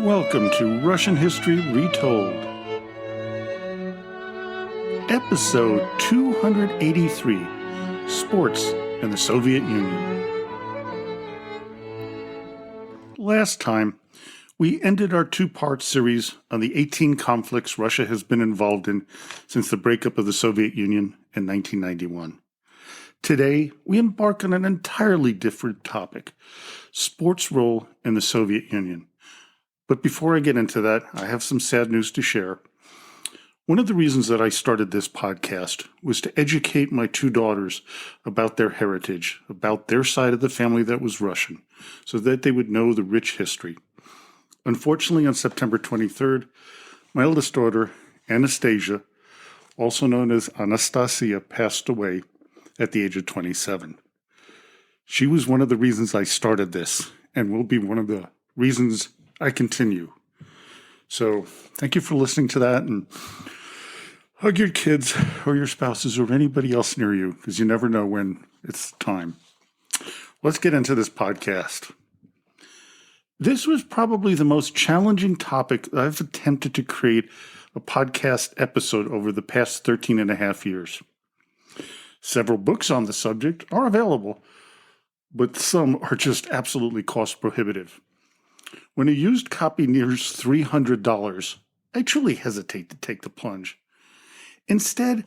Welcome to Russian History Retold, Episode 283, Sports in the Soviet Union. Last time, we ended our two-part series on the 18 conflicts Russia has been involved in since the breakup of the Soviet Union in 1991. Today, we embark on an entirely different topic, sports' role in the Soviet Union. But before I get into that, I have some sad news to share. One of the reasons that I started this podcast was to educate my two daughters about their heritage, about their side of the family that was Russian, so that they would know the rich history. Unfortunately, on September 23rd, my eldest daughter, Anastasia, also known as Anastasia, passed away at the age of 27. She was one of the reasons I started this, and will be one of the reasons I continue. So thank you for listening to that, and hug your kids or your spouses or anybody else near you, because you never know when it's time. Let's get into this podcast. This was probably the most challenging topic I've attempted to create a podcast episode over the past 13 and a half years. Several books on the subject are available, but some are just absolutely cost prohibitive. When a used copy nears $300, I truly hesitate to take the plunge. Instead,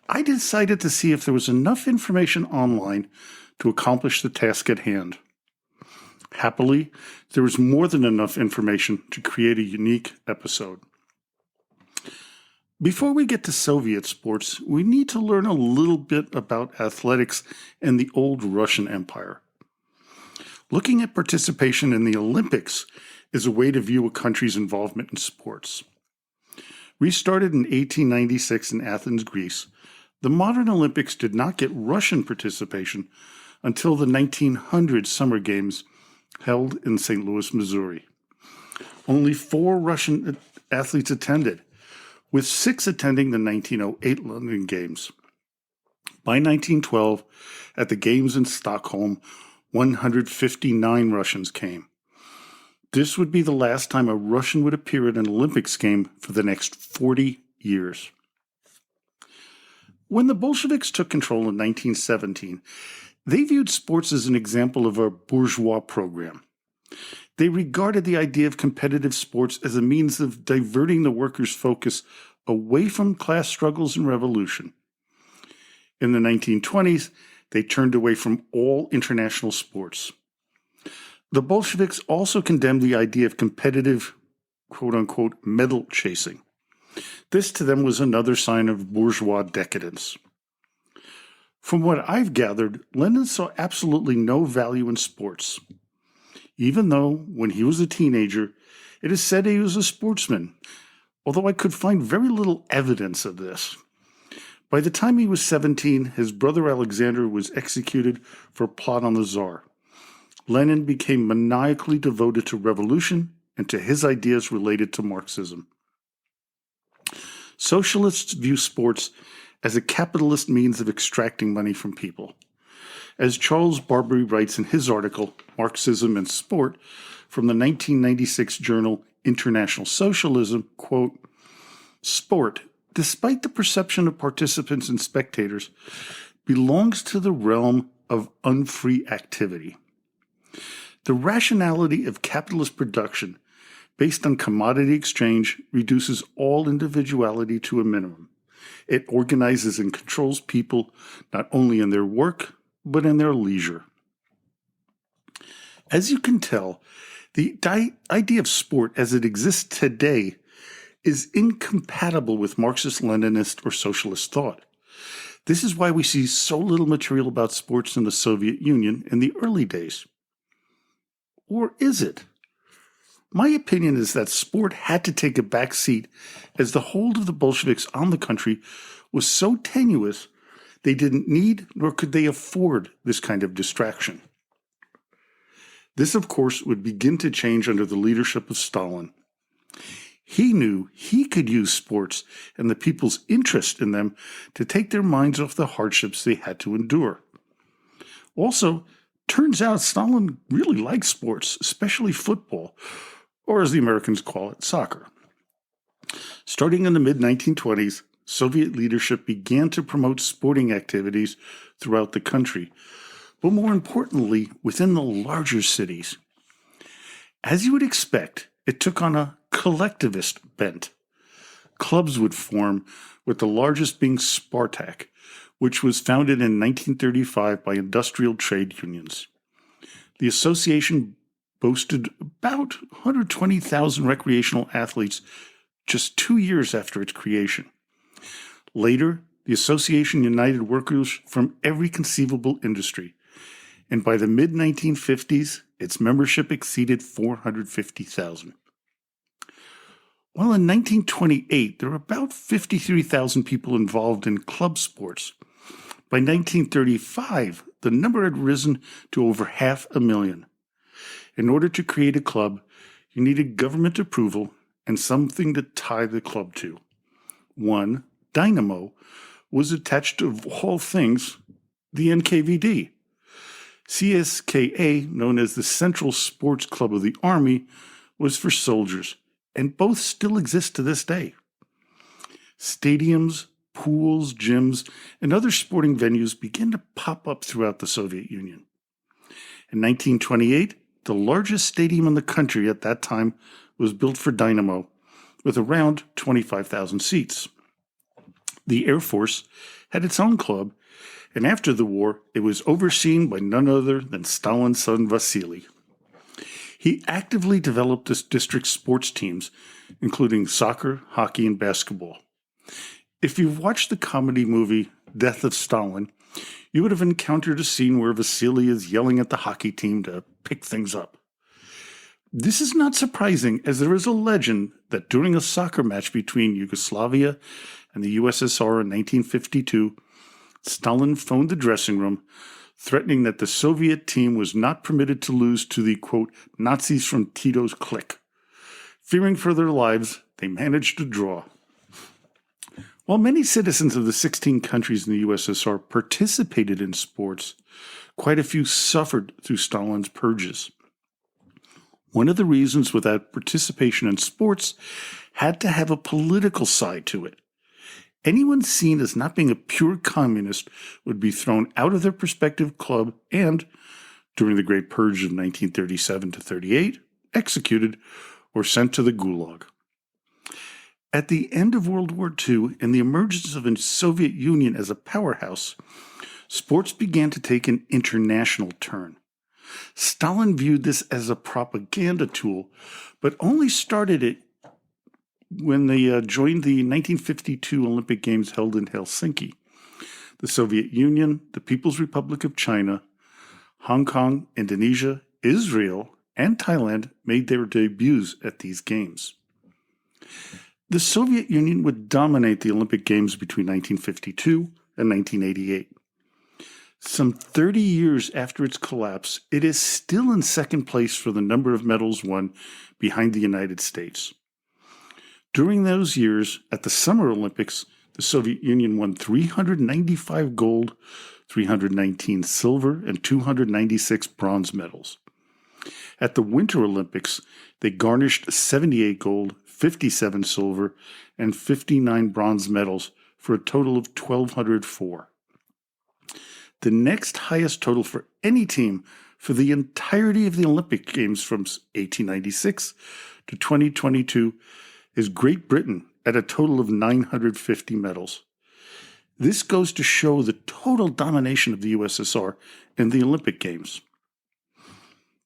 I decided to see if there was enough information online to accomplish the task at hand. Happily, there was more than enough information to create a unique episode. Before we get to Soviet sports, we need to learn a little bit about athletics and the old Russian Empire. Looking at participation in the Olympics is a way to view a country's involvement in sports. Restarted in 1896 in Athens, Greece, the modern Olympics did not get Russian participation until the 1900 Summer Games held in St. Louis, Missouri. Only 4 Russian athletes attended, with 6 attending the 1908 London Games. By 1912, at the Games in Stockholm, 159 Russians came. This would be the last time a Russian would appear at an Olympics game for the next 40 years. When the Bolsheviks took control in 1917, they viewed sports as an example of a bourgeois program. They regarded the idea of competitive sports as a means of diverting the workers' focus away from class struggles and revolution. In the 1920s, they turned away from all international sports. The Bolsheviks also condemned the idea of competitive, quote-unquote, medal chasing. This to them was another sign of bourgeois decadence. From what I've gathered, Lenin saw absolutely no value in sports. Even though, when he was a teenager, it is said he was a sportsman, although I could find very little evidence of this. By the time he was 17, his brother Alexander was executed for a plot on the Tsar. Lenin became maniacally devoted to revolution and to his ideas related to Marxism. Socialists view sports as a capitalist means of extracting money from people. As Charles Barbary writes in his article, Marxism and Sport, from the 1996 journal International Socialism, quote, "Sport, despite the perception of participants and spectators, belongs to the realm of unfree activity. The rationality of capitalist production, based on commodity exchange, reduces all individuality to a minimum. It organizes and controls people not only in their work, but in their leisure." As you can tell, the idea of sport as it exists today is incompatible with Marxist-Leninist or socialist thought. This is why we see so little material about sports in the Soviet Union in the early days. Or is it? My opinion is that sport had to take a back seat as the hold of the Bolsheviks on the country was so tenuous they didn't need nor could they afford this kind of distraction. This, of course, would begin to change under the leadership of Stalin. He knew he could use sports and the people's interest in them to take their minds off the hardships they had to endure. Also, turns out Stalin really liked sports, especially football, or as the Americans call it, soccer. Starting in the mid-1920s, Soviet leadership began to promote sporting activities throughout the country, but more importantly, within the larger cities. As you would expect, it took on a collectivist bent. Clubs would form, with the largest being Spartak, which was founded in 1935 by industrial trade unions. The association boasted about 120,000 recreational athletes just 2 years after its creation. Later, the association united workers from every conceivable industry, and by the mid-1950s, its membership exceeded 450,000. While in 1928, there were about 53,000 people involved in club sports. By 1935, the number had risen to over 500,000. In order to create a club, you needed government approval and something to tie the club to. One, Dynamo, was attached to, of all things, the NKVD. CSKA, known as the Central Sports Club of the Army, was for soldiers, and both still exist to this day. Stadiums, pools, gyms, and other sporting venues began to pop up throughout the Soviet Union. In 1928, the largest stadium in the country at that time was built for Dynamo, with around 25,000 seats. The Air Force had its own club, and after the war, it was overseen by none other than Stalin's son Vasily. He actively developed this district's sports teams, including soccer, hockey, and basketball. If you've watched the comedy movie Death of Stalin, you would have encountered a scene where Vasily is yelling at the hockey team to pick things up. This is not surprising, as there is a legend that during a soccer match between Yugoslavia and the USSR in 1952, Stalin phoned the dressing room, threatening that the Soviet team was not permitted to lose to the, quote, Nazis from Tito's clique. Fearing for their lives, they managed to draw. While many citizens of the 16 countries in the USSR participated in sports, quite a few suffered through Stalin's purges. One of the reasons for that participation in sports had to have a political side to it. Anyone seen as not being a pure communist would be thrown out of their respective club and, during the Great Purge of 1937 to 38, executed or sent to the Gulag. At the end of World War II and the emergence of the Soviet Union as a powerhouse, sports began to take an international turn. Stalin viewed this as a propaganda tool, but only started it when they joined the 1952 Olympic Games held in Helsinki. The Soviet Union, the People's Republic of China, Hong Kong, Indonesia, Israel, and Thailand made their debuts at these games. The Soviet Union would dominate the Olympic Games between 1952 and 1988. Some 30 years after its collapse, it is still in second place for the number of medals won, behind the United States. During those years, at the Summer Olympics, the Soviet Union won 395 gold, 319 silver, and 296 bronze medals. At the Winter Olympics, they garnished 78 gold, 57 silver, and 59 bronze medals for a total of 1,204. The next highest total for any team for the entirety of the Olympic Games from 1896 to 2022 is Great Britain at a total of 950 medals. This goes to show the total domination of the USSR in the Olympic Games.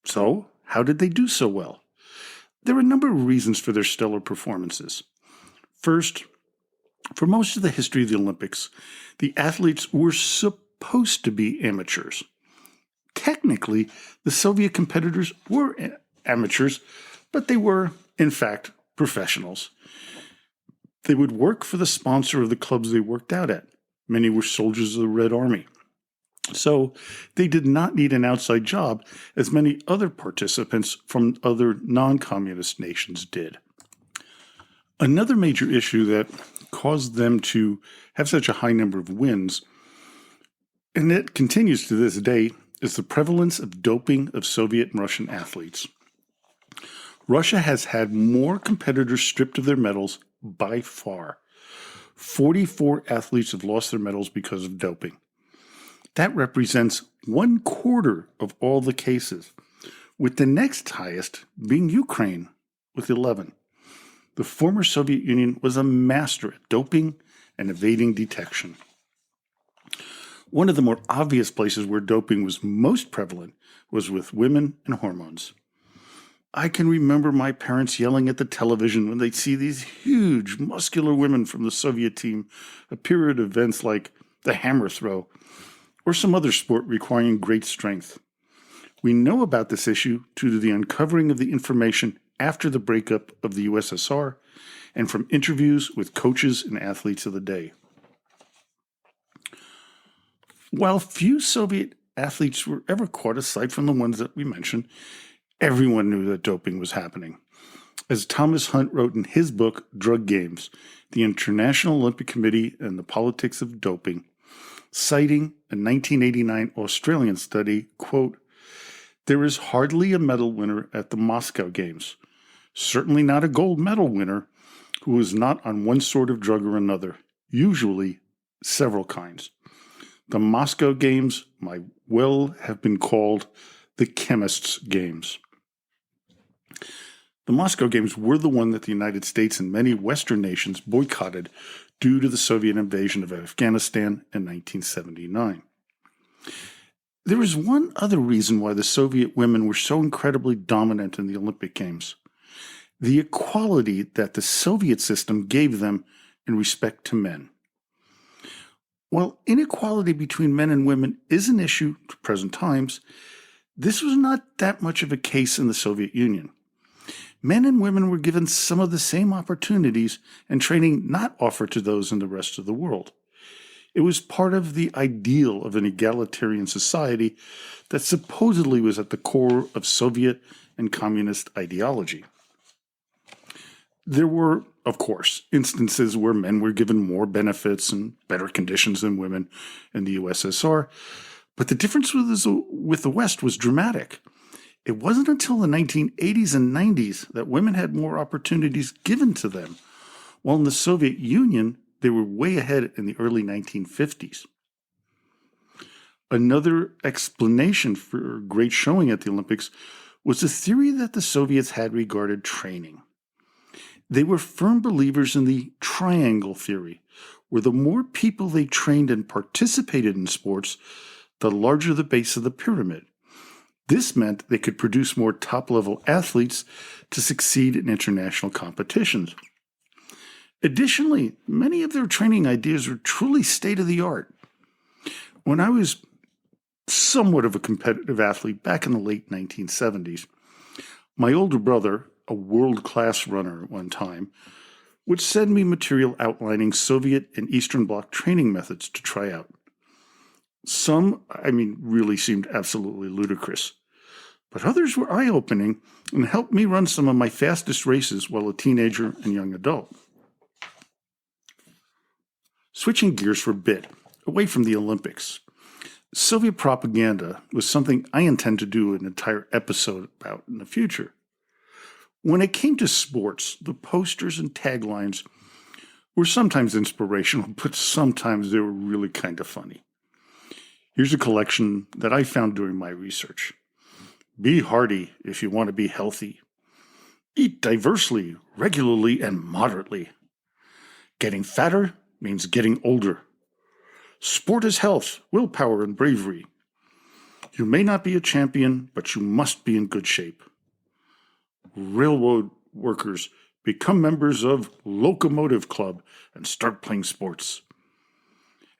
So, how did they do so well? There are a number of reasons for their stellar performances. First, for most of the history of the Olympics, the athletes were supposed to be amateurs. Technically, the Soviet competitors were amateurs, but they were, in fact, professionals. They would work for the sponsor of the clubs they worked out at. Many were soldiers of the Red Army. So they did not need an outside job, as many other participants from other non-communist nations did. Another major issue that caused them to have such a high number of wins, and it continues to this day, is the prevalence of doping of Soviet and Russian athletes. Russia has had more competitors stripped of their medals by far. 44 athletes have lost their medals because of doping. That represents 1/4 of all the cases, with the next highest being Ukraine with 11. The former Soviet Union was a master at doping and evading detection. One of the more obvious places where doping was most prevalent was with women and hormones. I can remember my parents yelling at the television when they'd see these huge, muscular women from the Soviet team appear at events like the hammer throw or some other sport requiring great strength. We know about this issue due to the uncovering of the information after the breakup of the USSR and from interviews with coaches and athletes of the day. While few Soviet athletes were ever caught, aside from the ones that we mentioned, everyone knew that doping was happening. As Thomas Hunt wrote in his book, Drug Games, the International Olympic Committee and the Politics of Doping, citing a 1989 Australian study, quote, "There is hardly a medal winner at the Moscow Games, certainly not a gold medal winner, who is not on one sort of drug or another, usually several kinds. The Moscow Games might well have been called the Chemists' Games." The Moscow Games were the one that the United States and many Western nations boycotted due to the Soviet invasion of Afghanistan in 1979. There is one other reason why the Soviet women were so incredibly dominant in the Olympic Games: the equality that the Soviet system gave them in respect to men. While inequality between men and women is an issue to present times, this was not that much of a case in the Soviet Union. Men and women were given some of the same opportunities and training not offered to those in the rest of the world. It was part of the ideal of an egalitarian society that supposedly was at the core of Soviet and communist ideology. There were, of course, instances where men were given more benefits and better conditions than women in the USSR, but the difference with the West was dramatic. It wasn't until the 1980s and 90s that women had more opportunities given to them, while in the Soviet Union, they were way ahead in the early 1950s. Another explanation for great showing at the Olympics was the theory that the Soviets had regarding training. They were firm believers in the triangle theory, where the more people they trained and participated in sports, the larger the base of the pyramid. This meant they could produce more top-level athletes to succeed in international competitions. Additionally, many of their training ideas were truly state-of-the-art. When I was somewhat of a competitive athlete back in the late 1970s, my older brother, a world-class runner at one time, would send me material outlining Soviet and Eastern Bloc training methods to try out. Some, really seemed absolutely ludicrous, but others were eye-opening and helped me run some of my fastest races while a teenager and young adult. Switching gears for a bit, away from the Olympics, Soviet propaganda was something I intend to do an entire episode about in the future. When it came to sports, the posters and taglines were sometimes inspirational, but sometimes they were really kind of funny. Here's a collection that I found during my research. Be hearty if you want to be healthy. Eat diversely, regularly, and moderately. Getting fatter means getting older. Sport is health, willpower, and bravery. You may not be a champion, but you must be in good shape. Railroad workers, become members of Locomotive Club and start playing sports.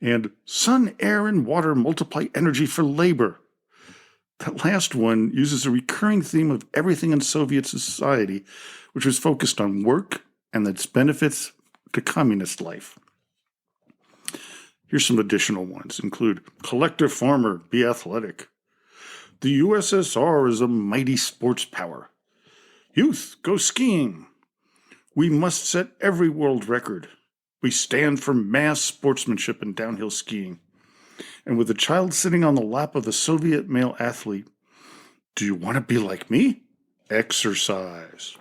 And sun, air, and water multiply energy for labor. That last one uses a recurring theme of everything in Soviet society, which was focused on work and its benefits to communist life. Here's some additional ones, include collector farmer, be athletic. The USSR is a mighty sports power. Youth, go skiing. We must set every world record. We stand for mass sportsmanship in downhill skiing. And with a child sitting on the lap of a Soviet male athlete, do you want to be like me? exercise.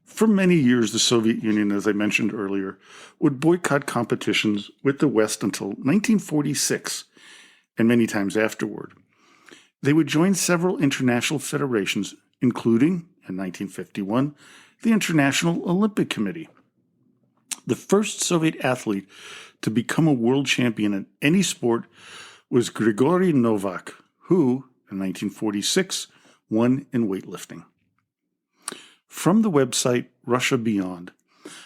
For many years, the Soviet Union, as I mentioned earlier, would boycott competitions with the West until 1946, and many times afterward. They would join several international federations, including, in 1951, the International Olympic Committee. The first Soviet athlete to become a world champion in any sport was Grigory Novak, who, in 1946, won in weightlifting. From the website Russia Beyond,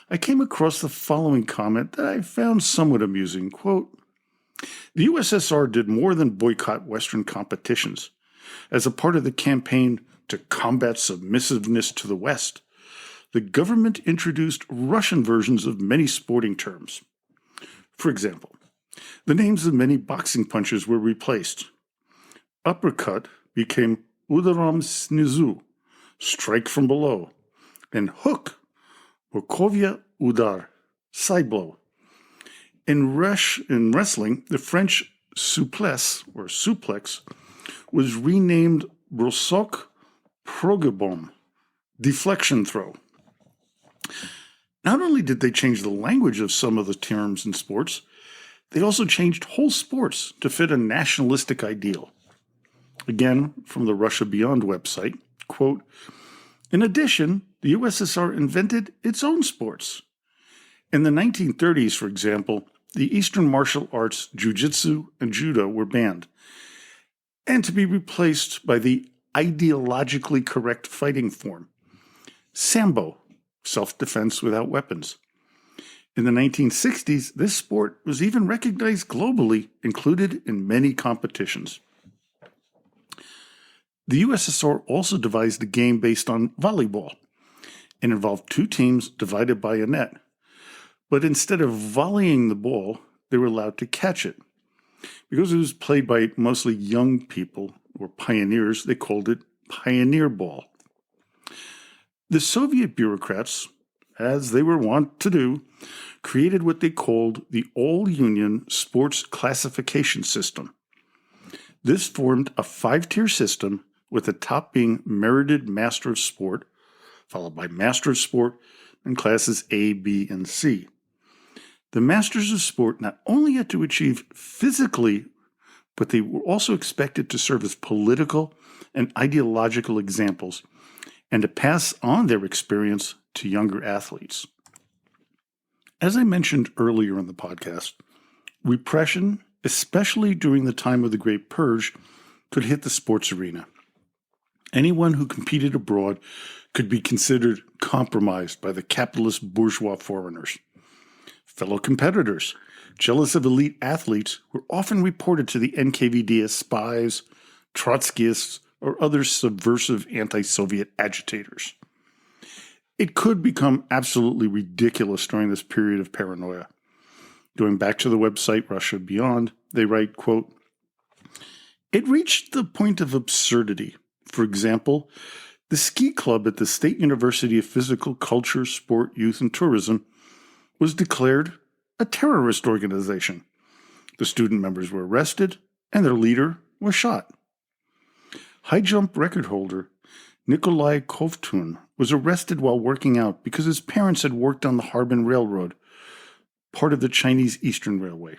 I came across the following comment that I found somewhat amusing. Quote, "The USSR did more than boycott Western competitions. As a part of the campaign to combat submissiveness to the West, the government introduced Russian versions of many sporting terms. For example, the names of many boxing punches were replaced. Uppercut became udarom snizu, strike from below, and hook, bokovya udar, side blow. In wrestling, the French souplesse, or suplex, was renamed brosok progibom, deflection throw. Not only did they change the language of some of the terms in sports, they also changed whole sports to fit a nationalistic ideal." Again, from the Russia Beyond website, quote, "In addition, the USSR invented its own sports. In the 1930s, for example, the Eastern martial arts, jiu-jitsu and judo were banned, and to be replaced by the ideologically correct fighting form, sambo, self-defense without weapons. In the 1960s, this sport was even recognized globally, included in many competitions. The USSR also devised a game based on volleyball. It involved two teams divided by a net. But instead of volleying the ball, they were allowed to catch it. Because it was played by mostly young people, or pioneers, they called it pioneer ball. The Soviet bureaucrats, as they were wont to do, created what they called the All-Union Sports Classification System. This formed a 5-tier system, with the top being Merited Master of Sport, followed by Master of Sport, and classes A, B, and C. The Masters of Sport not only had to achieve physically, but they were also expected to serve as political and ideological examples, and to pass on their experience to younger athletes. As I mentioned earlier in the podcast, repression, especially during the time of the Great Purge, could hit the sports arena. Anyone who competed abroad could be considered compromised by the capitalist bourgeois foreigners. Fellow competitors, jealous of elite athletes, were often reported to the NKVD as spies, Trotskyists, or other subversive anti-Soviet agitators. It could become absolutely ridiculous during this period of paranoia. Going back to the website Russia Beyond, they write, quote, "It reached the point of absurdity. For example, the ski club at the State University of Physical Culture, Sport, Youth, and Tourism was declared a terrorist organization. The student members were arrested, and their leader was shot. High jump record holder Nikolai Kovtun was arrested while working out because his parents had worked on the Harbin Railroad, part of the Chinese Eastern Railway.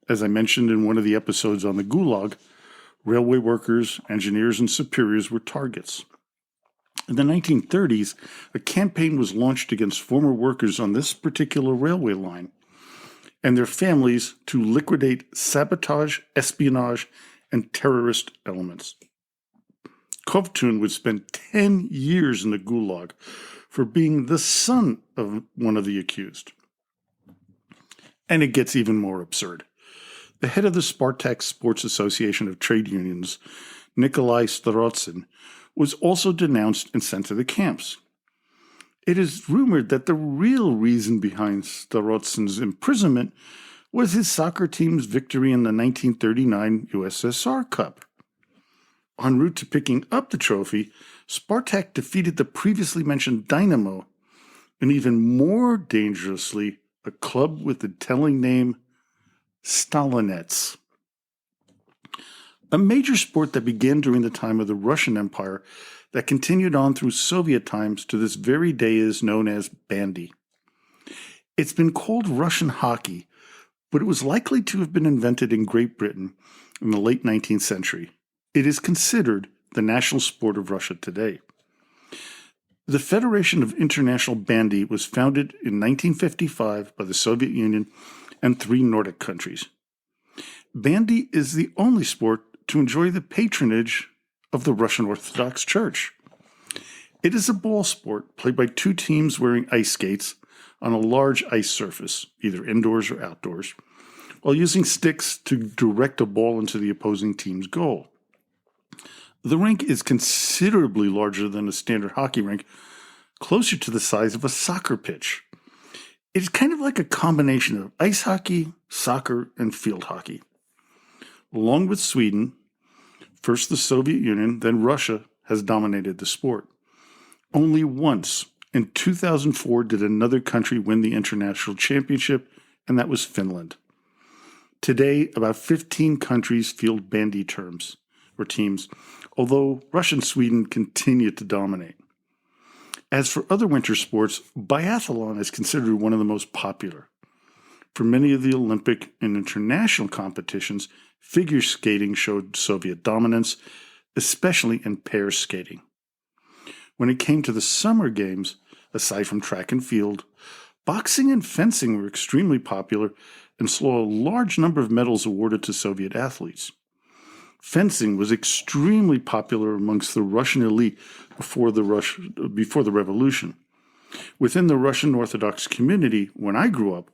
As I mentioned in one of the episodes on the Gulag, railway workers, engineers, and superiors were targets. In the 1930s, a campaign was launched against former workers on this particular railway line and their families to liquidate sabotage, espionage, and terrorist elements. Kovtun would spend 10 years in the Gulag for being the son of one of the accused. And it gets even more absurd. The head of the Spartak Sports Association of Trade Unions, Nikolai Starotsyn, was also denounced and sent to the camps. It is rumored that the real reason behind Starotsyn's imprisonment was his soccer team's victory in the 1939 USSR Cup. En route to picking up the trophy, Spartak defeated the previously mentioned Dynamo, and even more dangerously, a club with the telling name Stalinets. a major sport that began during the time of the Russian Empire that continued on through Soviet times to this very day is known as bandy. It's been called Russian hockey, but it was likely to have been invented in Great Britain in the late 19th century. It is considered the national sport of Russia today. The Federation of International Bandy was founded in 1955 by the Soviet Union and 3 Nordic countries. Bandy is the only sport to enjoy the patronage of the Russian Orthodox Church. It is a ball sport played by 2 teams wearing ice skates on a large ice surface, either indoors or outdoors, while using sticks to direct a ball into the opposing team's goal. The rink is considerably larger than a standard hockey rink, closer to the size of a soccer pitch. It is kind of like a combination of ice hockey, soccer, and field hockey. Along with Sweden, first the Soviet Union, then Russia has dominated the sport. Only once, in 2004, did another country win the international championship, and that was Finland. Today, about 15 countries field bandy teams, although Russia and Sweden continue to dominate. As for other winter sports, biathlon is considered one of the most popular. For many of the Olympic and international competitions, figure skating showed Soviet dominance, especially in pair skating. When it came to the Summer Games, aside from track and field, boxing and fencing were extremely popular and saw a large number of medals awarded to Soviet athletes. Fencing was extremely popular amongst the Russian elite before the revolution. Within the Russian Orthodox community, when I grew up,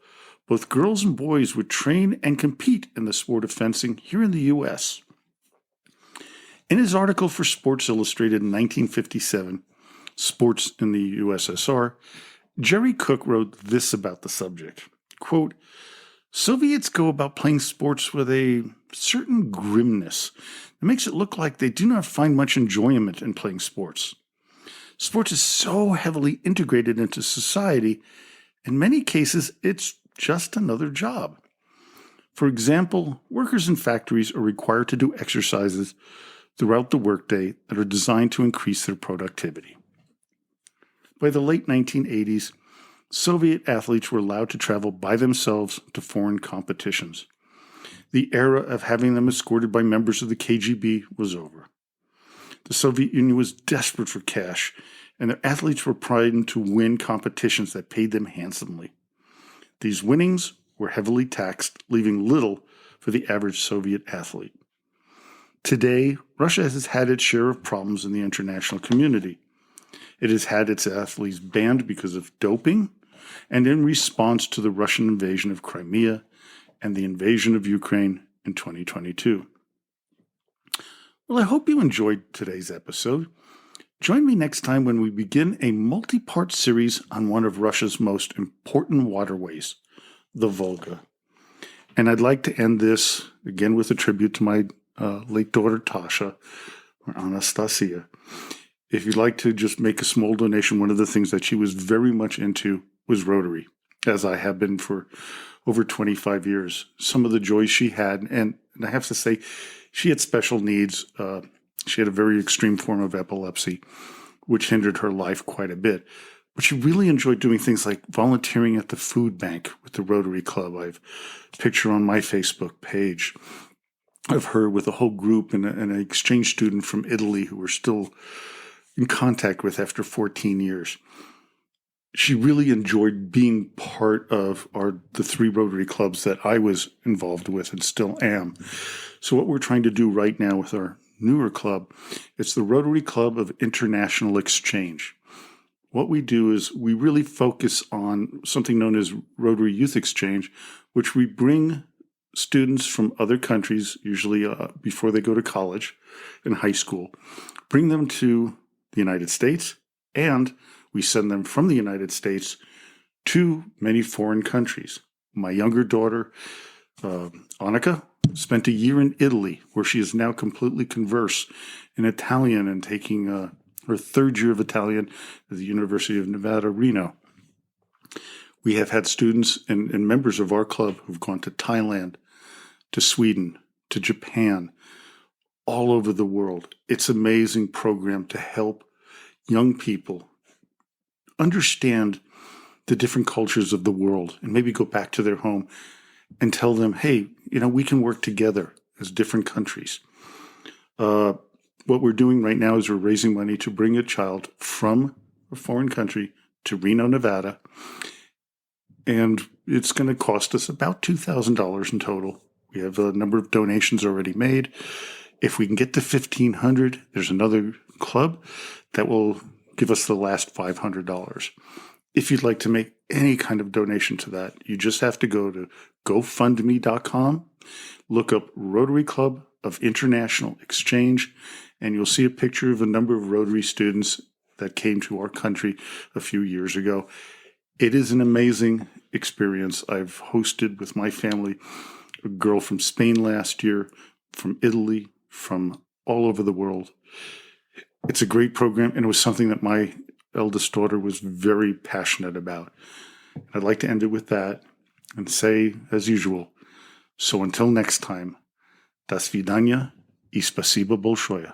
both girls and boys would train and compete in the sport of fencing here in the U.S. In his article for Sports Illustrated in 1957, Sports in the USSR, Jerry Cook wrote this about the subject. Quote, Soviets go about playing sports with a certain grimness that makes it look like they do not find much enjoyment in playing sports. Sports is so heavily integrated into society, in many cases, it's just another job. For example, workers in factories are required to do exercises throughout the workday that are designed to increase their productivity. By the late 1980s, Soviet athletes were allowed to travel by themselves to foreign competitions. The era of having them escorted by members of the KGB was over. The Soviet Union was desperate for cash, and their athletes were primed to win competitions that paid them handsomely. These winnings were heavily taxed, leaving little for the average Soviet athlete. Today, Russia has had its share of problems in the international community. It has had its athletes banned because of doping and in response to the Russian invasion of Crimea and the invasion of Ukraine in 2022. Well, I hope you enjoyed today's episode. Join me next time when we begin a multi-part series on one of Russia's most important waterways, the Volga. And I'd like to end this, again, with a tribute to my late daughter, Tasha, or Anastasia. If you'd like to just make a small donation, one of the things that she was very much into was Rotary, as I have been for over 25 years. Some of the joys she had, and I have to say, she had special needs. She had a very extreme form of epilepsy, which hindered her life quite a bit. But she really enjoyed doing things like volunteering at the food bank with the Rotary Club. I have a picture on my Facebook page of her with a whole group and an exchange student from Italy who we're still in contact with after 14 years. She really enjoyed being part of the 3 Rotary clubs that I was involved with and still am. So what we're trying to do right now with our newer club, it's the Rotary Club of International Exchange. What we do is we really focus on something known as Rotary Youth Exchange, which we bring students from other countries, usually before they go to college and high school, bring them to the United States, and we send them from the United States to many foreign countries. My younger daughter, Annika, spent a year in Italy, where she is now completely conversant in Italian and taking her 3rd year of Italian at the University of Nevada, Reno. We have had students and members of our club who've gone to Thailand, to Sweden, to Japan, all over the world. It's an amazing program to help young people understand the different cultures of the world and maybe go back to their home and tell them, hey, we can work together as different countries. What we're doing right now is we're raising money to bring a child from a foreign country to Reno, Nevada. And it's going to cost us about $2,000 in total. We have a number of donations already made. If we can get to $1,500, there's another club that will give us the last $500. If you'd like to make any kind of donation to that, you just have to go to GoFundMe.com, look up Rotary Club of International Exchange, and you'll see a picture of a number of Rotary students that came to our country a few years ago. It is an amazing experience. I've hosted with my family a girl from Spain last year, from Italy, from all over the world. It's a great program, and it was something that my eldest daughter was very passionate about. I'd like to end it with that and say, as usual, so until next time, до свидания и спасибо большое.